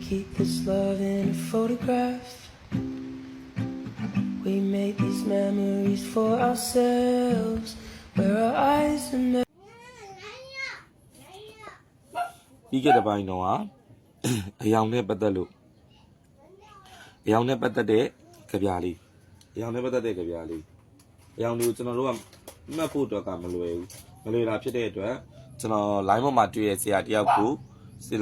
keep this love in a photograph. We made these memories for ourselves, where our eyes are. ပြီးခဲ့တဲ့ပိုင်းတော့အယောင်နဲ့ပတ်သက်လို့အယောင်နဲ့ပတ်သက်တဲ့ကြပြလေးအယောင်နဲ့ပတ်သက်တဲ့ကြပြလေးအယောင်တွေကိုကျွန်တော်တို့ကမှတ်ဖို့အတွက်ကမလွယ်တာဖြစ်တဲ့အတွက်ကျွန်တော် line ပေါ်မှာတွေ့ရဆရာတယောက်ကို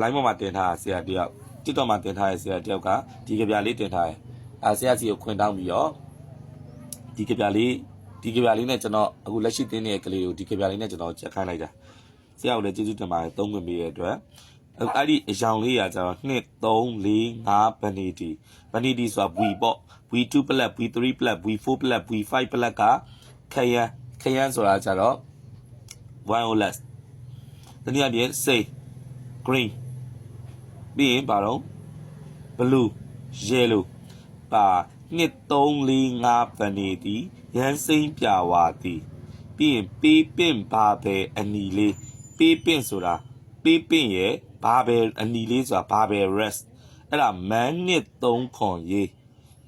line ပေါ်မှာတင်ထားဆရာတယောက် TikTok မှာတင်ထားရဆရာတယောက်ကဒီကြပြလေးတင်ထားတယ်ဆရာစီကိုခွင့်တောင်းပြီးတော့ဒီကြပြလေးနဲ့ကျွန်တော်အခုလက်ရှိတင်နေတဲ့ကလေးကိုဒီကြပြလေးနဲ့ကျွန်တော်ချက်ခိုင်းလိုက်တာဆရာကိုလည်းကျေးဇူးတင်ပါတယ်သုံးခွင့်ပေးတဲ့အတွက်အဲ့ဒီအယောင်လေးရာကျတော့2 3 4 5 vanity ဆိုတာ V ပေါ့ V2 plus V3 plus V4 plus V5 plus ကခရမ်းဆိုတာကျတော့ violet တနည်းအားဖြင့် say green ပြီးရင်ဘာတော့ blue yellow ပါ2 3 4 5 vanity ရန်စိမ့်ပြဝါသည်ပြီးရင်ပေးပင့်ဘာပဲအနီလေးပေးပင့်ဆိုတာပေးပင့်ရဲ့ဘာပဲအနီလေးဆိုတာဘာပဲ rest အဲ့ဒါမန်းနှစ်3ခွန်ရေး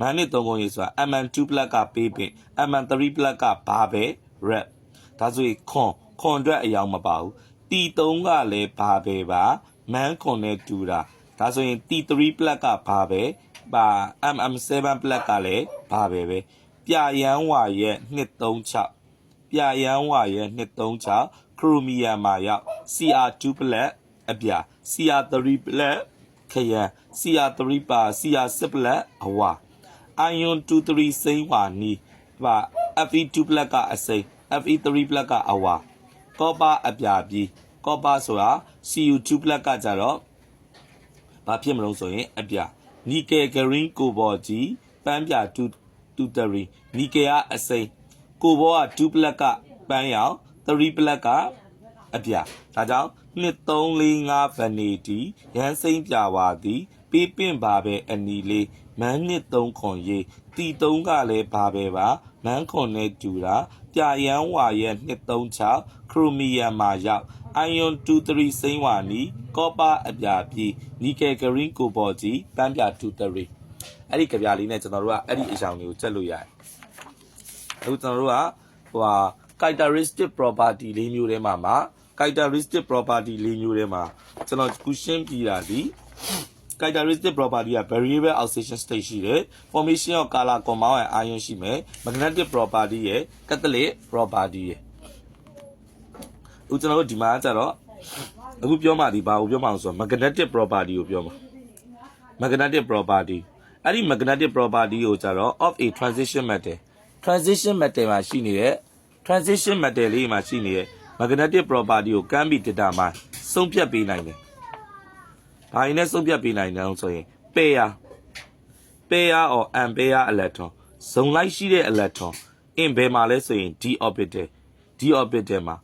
မန်းနှစ်3ခွန်ရေးဆိုတာ mm2 plus ကပေးပင့် mm3 plus ကဘာပဲ rep ဒါဆိုရင်ခွန်အတွက်အယောင်မပါဘူး t3 ကလည်းဘာပဲပါမန်းခွန်နဲ့တူတာဒါဆိုရင် t3 plus ကဘာပဲပါ mm7 plus ကလည်းဘာပဲပြရန်ဝါရဲ့236ပြရန်ဝါရဲ့236ခရိုမီယမ်မှာရောက် CR2 plus အပြာ CR3 plus ခရမ်း CR3 ပါ CR6 plus အဝါ ion 23 စိမ့်ဝါနီးပါ Fe2 plus ကအစိမ့် Fe3 plus ကအဝါ copper အပြာပြီး copper ဆိုတာ Cu2 plus ကကြတော့ဘာဖြစ်မလို့ဆိုရင်အပြာ nickel green cobalt ကြီးပန်းပြ2 3 nickel ကအစိမ့် cobalt က2 plus ကပန်းရောင်3 plus ကအပြာဒါကြောင့်2 3 4 5 vanity ရန်စိမ့်ပြဝါသည်ပေးပင့်ပါပဲအနီလေးမန်းနှစ်3ခွန်ရေးတီ3ကလည်းဘာပဲပါမန်းခွန်နဲ့တူတာပြရန်ဝါရဲ့236ခရိုမီယမ်မှာရောက် ion 23 စိမ့်ဝါနီကောပါအပြာပြီး nickel green cobalt ကြီးပန်းပြ2 3အဲ့ဒီကြပြလေးနဲ့ကျွန်တော်တို့ကအဲ့ဒီအကြောင်းလေးကိုချက်လို့ရတယ်အခုကျွန်တော်တို့ကcharacteristic property ၄မျိုးထဲမှာ characteristic property ၄မျိုးထဲမှာကျွန်တော်ခုရှင်းပြတာဒီ characteristic property က variable oxidation state ရှိတယ် formation of color compound and ion ရှိမယ် magnetic property ရဲ့ catalytic property ရဲ့အခုကျွန်တော်တို့ဒီမှာကျတော့အခုပြောမှဒီဘာကိုပြောမှအောင်ဆိုတော့ magnetic property ကိုပြောမှာ magnetic property အဲ့ဒီ magnetic property ကိုကျတော့ of a transition metal မှာရှိနေတဲ့ transition metal လေးမှာရှိနေတဲ့ magnetic property ကိုကမ်းပြီး data မှာဆုံးဖြတ်ပေးနိုင်တယ်။ဘာရင်နဲ့ဆုံးဖြတ်ပေးနိုင်တယ်ဆိုရင် pair or unpair electron ဇုံလိုက်ရှိတဲ့ electron in ဘယ်မှာလဲဆိုရင် d orbital မှာ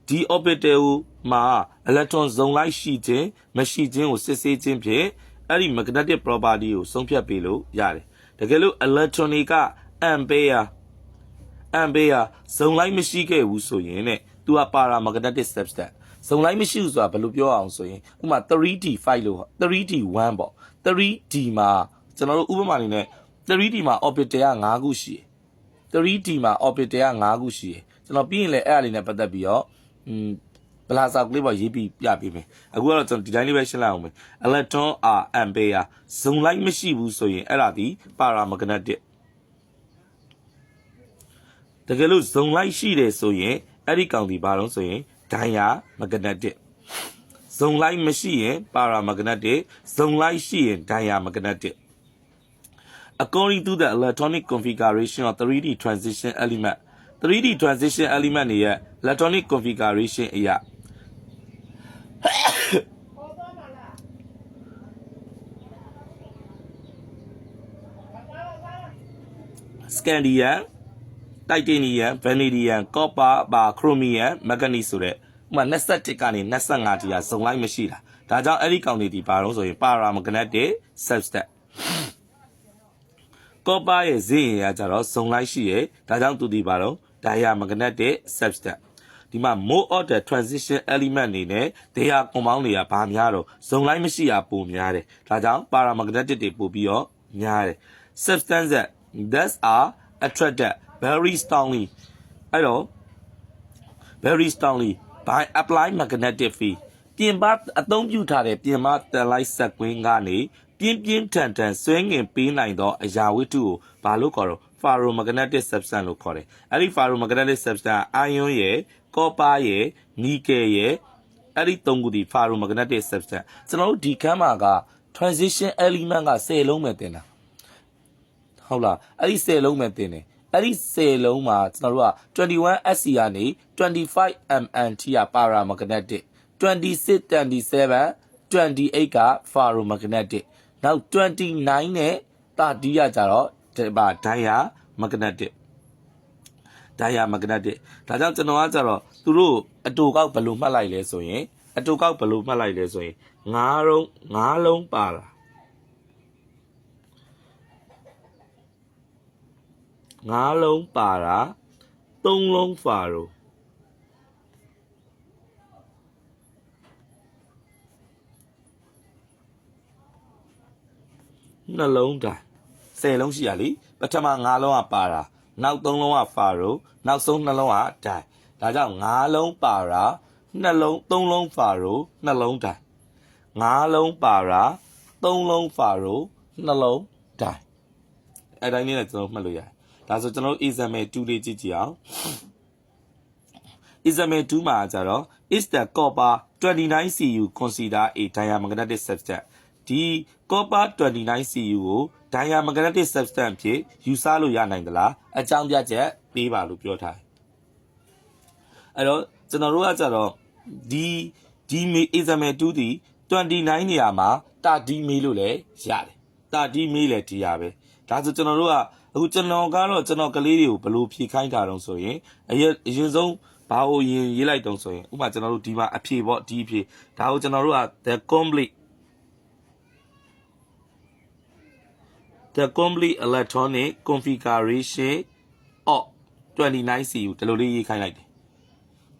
d orbital မှာ electron ဇုံလိုက်ရှိခြင်းမရှိခြင်းကိုစစ်ဆေးခြင်းဖြင့်အဲ့ဒီ magnetic property ကိုဆုံးဖြတ်ပေးလို့ရတယ်။တကယ်လို့ electron တွေက unpair ဇုံလိုက်မရှိခဲ့ဘူးဆိုရင်တဲ့သူက paramagnetic substance ဇုံလိုက်မရှိဘူးဆိုတာဘယ်လိုပြောအောင်ဆိုရင်ဥပမာ 3D5 လို့ 3D1 ပေါ့ 3D မှာကျွန်တော်တို့ဥပမာအနေနဲ့ 3D မှာ orbital က5ခုရှိတယ် 3D မှာ orbital က5ခုရှိတယ်ကျွန်တော်ပြီးရင်လည်းအဲ့အရာလေးနဲ့ပတ်သက်ပြီးတော့ဘလာစာကလေးပေါ်ရေးပြီးပြပေးမယ်အခုကတော့ကျွန်တော်ဒီတိုင်းလေးပဲရှင်းလိုက်အောင်မယ် electron are unpair ဇုံလိုက်မရှိဘူးဆိုရင်အဲ့ဒါဒီ paramagnetic တကယ်လို့ဇုံလိုက်ရှိတယ်ဆိုရင်အဲ့ဒီကောင်ဒီဘာလို့ဆိုရင် diamagnetic ဇုံလိုက်မရှိရင် paramagnetic ဇုံလိုက်ရှိရင် diamagnetic according to the electronic configuration of 3D transition element 3D transition element တွေရဲ့ electronic configuration အရာ scandium titanium vanadium copper ပါ chromium manganese ဆိုတဲ့ဥပမာ21ကနေ25တိရဇုံလိုက်မရှိတာဒါကြောင့်အဲ့ဒီကောင်တွေဒီဘာလို့ဆိုရင် paramagnetic substance copper ရဲ့ဈေးရင်ကကြတော့ဇုံလိုက်ရှိရယ်ဒါကြောင့်သူဒီဘာလို့ diamagnetic substance ဒီမှာ more of the transition element အနေနဲ့ they are compound တွေကဘာများတော့ဇုံလိုက်မရှိတာပိုများတယ်ဒါကြောင့် paramagnetic တွေပို့ပြီးတော့များတယ် substance that are attracted very strongly အဲ့တော့ very strongly by apply magnetic field ပြင်ပအသုံးပြုထားတဲ့ပြင်ပတန်လိုက်ဆက်ကွင်းကနေပြင်းပြင်းထန်ထန်ဆွဲငင်ပေးနိုင်သောအရာဝတ္ထုကိုဘာလို့ခေါ်တော့ ferromagnetic substance လို့ခေါ်တယ်အဲ့ဒီ ferromagnetic substance iron ရယ် copper ရယ် nickel ရယ်အဲ့ဒီသုံးခုဒီ ferromagnetic substance ကျွန်တော်တို့ဒီခန်းမှာက transition element က10လုံးပဲတင်တာဟုတ်လားအဲ့ဒီ10လုံးပဲတင်တယ်အဲ့ဒီ10လုံးမှာကျွန်တော်တို့က 21SC ကနေ 25mm ထိက paramagnetic 26 27 28က ferromagnetic နောက်29နဲ့30ကကြတော့diamagnetic ဒါကြောင့်ကျွန်တော်ကကြတော့သူတို့အတူကောက်ဘယ်လိုမှတ်လိုက်လဲဆိုရင်9လုံးပါလာ3လုံးဖာရိုနှလုံးတိုင်း10လုံးရှိရလीပထမ9လုံးကပါတာနောက်3လုံးကဖာရိုနောက်ဆုံး2လုံးကဒိုင်ဒါကြောင့်9လုံးပါတာ2လုံး3လုံးဖာရို2လုံးဒိုင်9လုံးပါတာ3လုံးဖာရို2လုံးဒိုင်အဲ့တိုင်းလေးနဲ့ကျွန်တော်မှတ်လို့ရတယ်ဒါဆိုကျွန်တော် example 2လေးကြည့်ကြည့်အောင် example 2မှာကြတော့ is the copper 29Cu consider a diamagnetic substance ဒီ copper 29Cu ကို diamagnetic substance ဖြစ်ယူဆလို့ရနိုင်သလားအကြောင်းပြချက်ပေးပါလို့ပြောထားတယ်အဲ့တော့ကျွန်တော်တို့ကကြတော့ဒီ example 2ဒီ29နေရာမှာတာဒီမေးလို့လည်းရတယ်တာဒီမေးလည်းဒီရပဲဒါဆိုကျွန်တော်တို့ကအခုကျွန်တော်ကလေးတွေကိုဘယ်လိုဖြေခိုင်းတာတုံးဆိုရင်အရင်ဆုံးဘာကိုရင်ရေးလိုက်တုံးဆိုရင်ဥပမာကျွန်တော်တို့ဒီမှာအဖြေပေါ့ဒီအဖြေဒါကိုကျွန်တော်တို့က the complete electronic configuration of 29Cu ဒီလိုလေးရေးခိုင်းလိုက်တယ်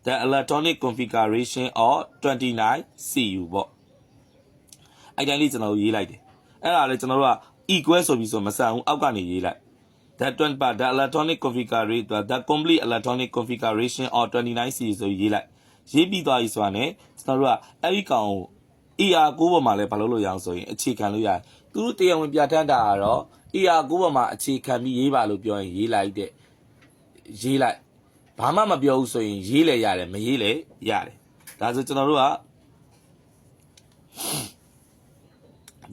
the electronic configuration of 29Cu ပေါ့အဲ့တိုင်းလေးကျွန်တော်တို့ရေးလိုက်တယ်အဲ့ဒါလေကျွန်တော်တို့က equal ဆိုပြီးဆိုမဆန်ဘူးအောက်ကနေရေးလိုက် the electronic configuration the complete electronic configuration of 29Cu ဆိုရေးလိုက်ရေးပြီးသွားပြီဆိုတာ ਨੇ ကျွန်တော်တို့ကအဲ့ဒီကောင်ကို ER9 ပေါ်မှာလည်းဘာလို့လို့ရအောင်ဆိုရင်အခြေခံလို့ရတယ်သူတို့တရားဝင်ပြဋ္ဌာန်းတာကတော့ ER9 ပေါ်မှာအခြေခံပြီးရေးပါလို့ပြောရင်ရေးလိုက်ဘာမှမပြောဘူးဆိုရင်ရေးလဲရတယ်မရေးလဲရတယ်ဒါဆိုကျွန်တော်တို့က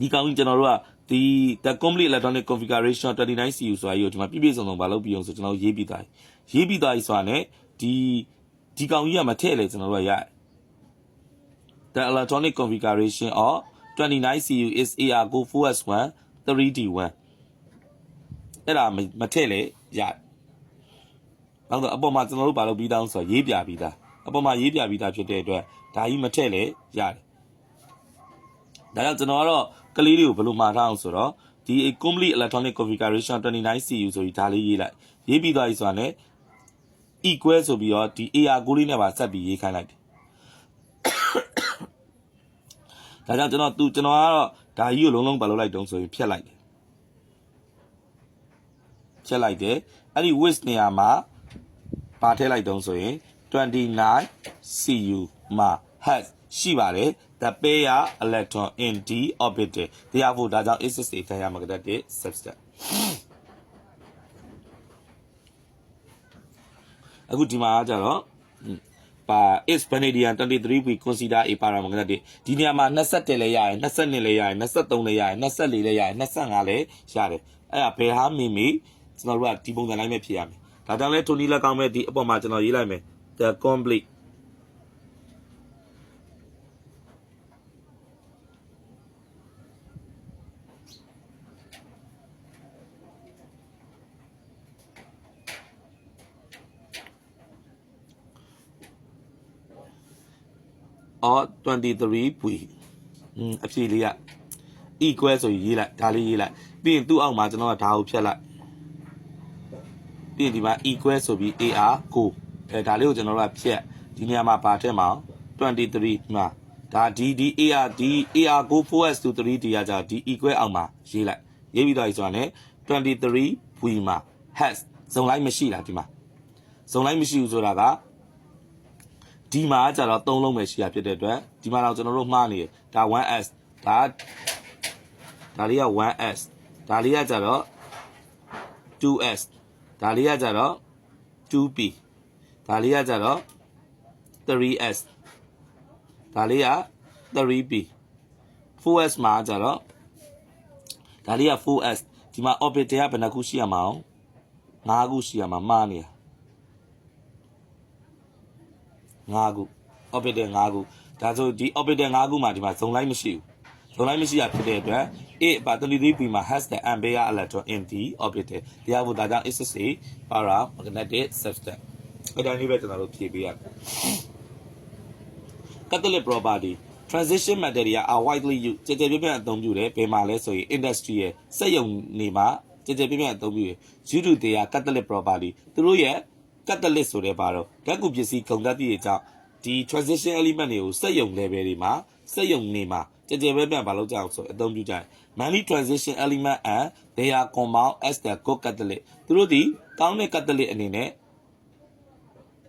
ဒီကောင်ကြီးကျွန်တော်တို့ကဒီ the complete electronic configuration 29Cu ဆိုတာကြီးကိုဒီမှာပြည့်စုံဘာလုပ်ပြီးအောင်ဆိုကျွန်တော်ရေးပြီးသွားပြီဆိုတာ ਨੇ ဒီကောင်ကြီးကမထည့်လေကျွန်တော်တို့ကရတယ် the electronic configuration of 29Cu is AR9 4s1 3d1 အဲ့ဒါမထည့်လေရတယ်နောက်တော့အပေါ်မှာကျွန်တော်တို့ဘာလုပ်ပြီးတောင်းဆိုရေးပြပြီးသားအပေါ်မှာရေးပြပြီးသားဖြစ်တဲ့အတွက်ဒါကြီးမထည့်လေရတယ်ဒါကြောင့်ကျွန်တော်ကတော့ကလေးတွေကိုဘယ်လိုမှာထားအောင်ဆိုတော့ဒီ complete electronic configuration 29Cu ဆိုပြီးဒါလေးရေးလိုက်ရေးပြီးသွားပြီဆိုတာ ਨੇ equal ဆိုပြီးတော့ဒီ AR9 လေးနဲ့ပါဆက်ပြီးရေးခိုင်းလိုက်တယ်ဒါကြောင့်ကျွန်တော်ကတော့ဒါကြီးကိုလုံးဘာလုပ်လိုက်တုံးဆိုရင်ဖြတ်လိုက်တယ်အဲ့ဒီ width နေရာမှာပါထည့်လိုက်တုံးဆိုရင် 29Cu မှာ has ရှိပါတယ် the pair electron in d orbital therefore ဒါကြောင့် is a diamagnetic substance အခုဒီမှာကြတော့is vanadium 23 we consider a paramagnetic ဒီနေရာမှာ21လဲရတယ်22လဲရတယ်23လဲရတယ်24လဲရတယ်25လဲရတယ်အဲ့ဒါဘယ်ဟာမိကျွန်တော်တို့ကဒီပုံစံတိုင်းပဲဖြေရမယ်ဒါကြောင့်လဲထိုနည်းလက်ကောင်းမဲ့ဒီအပေါ်မှာကျွန်တော်ရေးလိုက်မယ် the complete or 23 we အဖြေလေးက equal ဆိုရေးလိုက်ဒါလေးရေးလိုက်ပြီးရင်သူ့အောက်မှာကျွန်တော်ကဒါကိုဖြတ်လိုက်ပြီးရင်ဒီမှာ equal ဆိုပြီး AR9 ဒါလေးကိုကျွန်တော်တို့ကဖြတ် ဒီနေရာမှာပါထည့်မှာ23မှာဒါဒီ AR ဒီ AR go 4s to 3d ကကြာဒီ equal အောင်မှာရေးလိုက်ရေးပြီးတော့ဆိုရင်23 v မှာ has ဇုံလိုက်မရှိလားဒီမှာဇုံလိုက်မရှိဘူးဆိုတာကဒီမှာကျတော့3လုံးပဲရှိရဖြစ်တဲ့အတွက်ဒီမှာတော့ကျွန်တော်တို့မှားနေတယ်ဒါ 1s ဒါလေးက 1s ဒါလေးကကျတော့ 2s ဒါလေးကကျတော့ 2p ဒါလေးကကျတော့ 3s ဒါလေးက 3p 4s မှာကျတော့ဒါလေးက 4s ဒီမှာ orbital ကဘယ်နှခုရှိရမှာအောင်5ခုရှိရမှာမှားနေရ5ခု orbital 5ခုဒါဆိုဒီ orbital 5ခုမှာဒီမှာဇုံလိုက်မရှိဘူးဇုံလိုက်မရှိရဖြစ်တဲ့အတွက် A23p မှာ has the ampere electron in the orbital တရားဖို့ဒါကြောင့် is a paramagnetic substance အဲ့ဒါလေးပဲကျွန်တော်တို့ဖြည့်ပေးရတယ် catalytic property transition material are widely used ကြည်ကြဲပြည့်ပြည့်အသုံးပြုတယ်ဘယ်မှာလဲဆိုရင် industry ရဲ့စက်ရုံတွေမှာကြည်ကြဲပြည့်ပြည့်အသုံးပြုတယ် due to their catalytic property သူတို့ရဲ့ catalyst ဆိုတဲ့ပါတော့ဓာတ်ကူပစ္စည်းကုန်တတ်တဲ့အကြောင်းဒီ transition element တွေကိုစက်ရုံ level တွေမှာစက်ရုံတွေမှာကြည်ကြဲပြည့်ပြည့်ဘာလို့ကြောက်ဆိုအသုံးပြုကြတယ် many transition element and they are compound as the good catalyst သူတို့ဒီကောင်းတဲ့ catalyst အနေနဲ့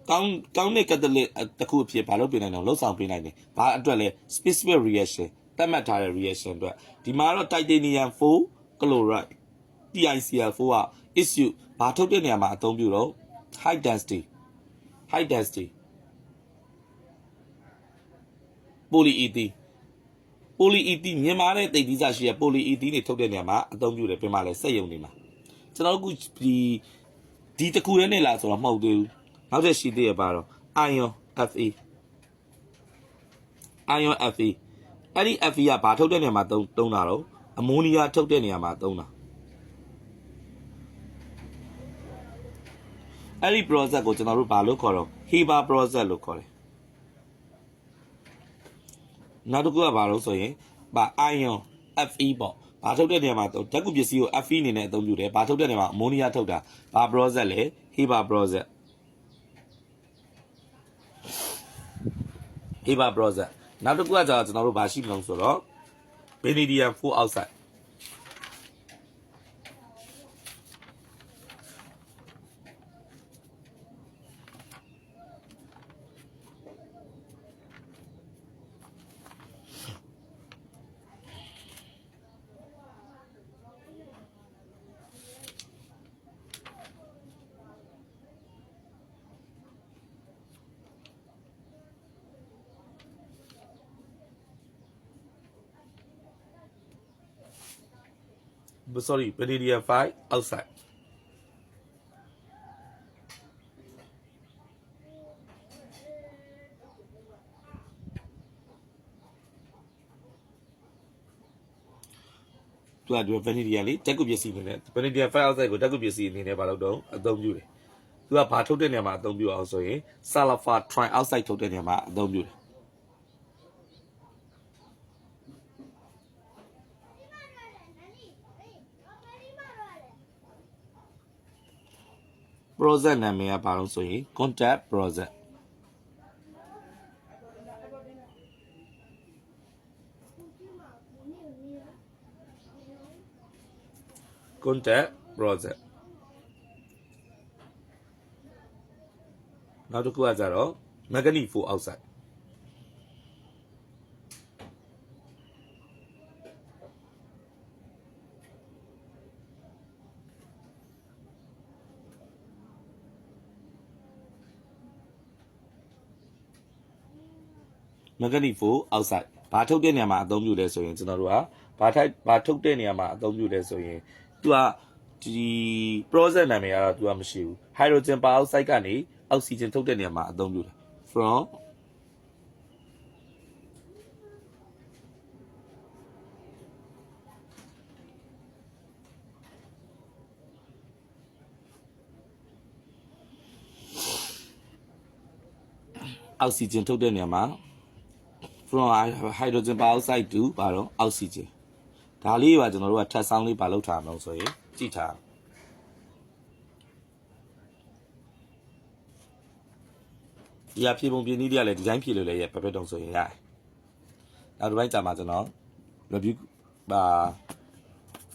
ကောင်းတဲ့ catalyst တစ်ခုအဖြစ်ဘာလို့ပြင်နိုင်တော့လှုပ်ဆောင်ပေးနိုင်တယ်။ဘာအတွက်လဲ specific reaction သတ်မှတ်ထားတဲ့ reaction အတွက်ဒီမှာတော့ titanium 4 chloride TiCl4 က issue ဘာထုတ်တဲ့နေရာမှာအသုံးပြုတော့ high density polyethylene မြန်မာတဲ့တိတ်သီးစားရှိတဲ့ polyethylene တွေထုတ်တဲ့နေရာမှာအသုံးပြုတယ်ပြင်မှာလဲစက်ရုံတွေမှာကျွန်တော်တို့ဒီတစ်ခုတည်းနဲ့လားဆိုတော့မဟုတ်သေးဘူးနောက်တစ်ရှိသေးရပါတော့ ion Fe အဲ့ဒီ Fe ကဘာထုတ်တဲ့နေရာမှာသုံးတာတော့အမိုနီယာထုတ်တဲ့နေရာမှာသုံးတာအဲ့ဒီ process ကိုကျွန်တော်တို့ဘာလို့ခေါ်တော့ Haber process လို့ခေါ်တယ်နောက်တစ်ခုကဘာလို့ဆိုရင်ion Fe ပေါ့ဘာထုတ်တဲ့နေရာမှာဓာတ်ကူပစ္စည်းကို Fe အနေနဲ့အသုံးပြုတယ်ဘာထုတ်တဲ့နေရာမှာအမိုနီယာထုတ်တာဘာ process လဲ Haber process Haber process နောက်တစ်ခုကကျွန်တော်တို့ဘာရှိမလို့ဆိုတော့ vanadium 4 oxide sorry vanadium 5 oxide သူက vanadium လေးဓာတ်ကူပစ္စည်းအနေနဲ့ vanadium 5 oxide ကိုဓာတ်ကူပစ္စည်းအနေနဲ့ဘာလို့တော့အသုံးပြုတယ်သူကဘာထုတ်တဲ့နေရာမှာအသုံးပြုအောင်ဆိုရင် sulfur trioxide ထုတ်တဲ့နေရာမှာအသုံးပြုတယ်process နာမည်ကဘာလို့ဆိုရင် contact processနောက်တစ်ခုကကြတော့ manganese 4 oxide manganese 4 oxide ဘာထုတ်တဲ့နေရာမှာအသုံးပြုလဲဆိုရင်ကျွန်တော်တို့ကဘာထုတ်တဲ့နေရာမှာအသုံးပြုလဲဆိုရင်သူကဒီ process နာမည်ကတော့သူကမရှိဘူး hydrogen peroxide ကနေ oxygen ထုတ်တဲ့နေရာမှာအသုံးပြုတယ် from oxygen ထုတ်တဲ့နေရာမှာ from hydrogen peroxide to ဘာတော့ oxygen ဒါလေးပါကျွန်တော်တို့ကထပ်ဆောင်းလေးပါလောက်ထားအောင်ဆိုရင်ကြည့်ထား ဒီဟာဖြည့်ပုံပြင်းနည်းတွေကလည်းဒီတိုင်းဖြည့်လို့လည်းရပပတုံဆိုရင်ရတယ်နောက်တစ်ပိုင်းကြာမှာကျွန်တော် review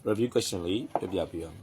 review question လေးပြပြပေးရအောင်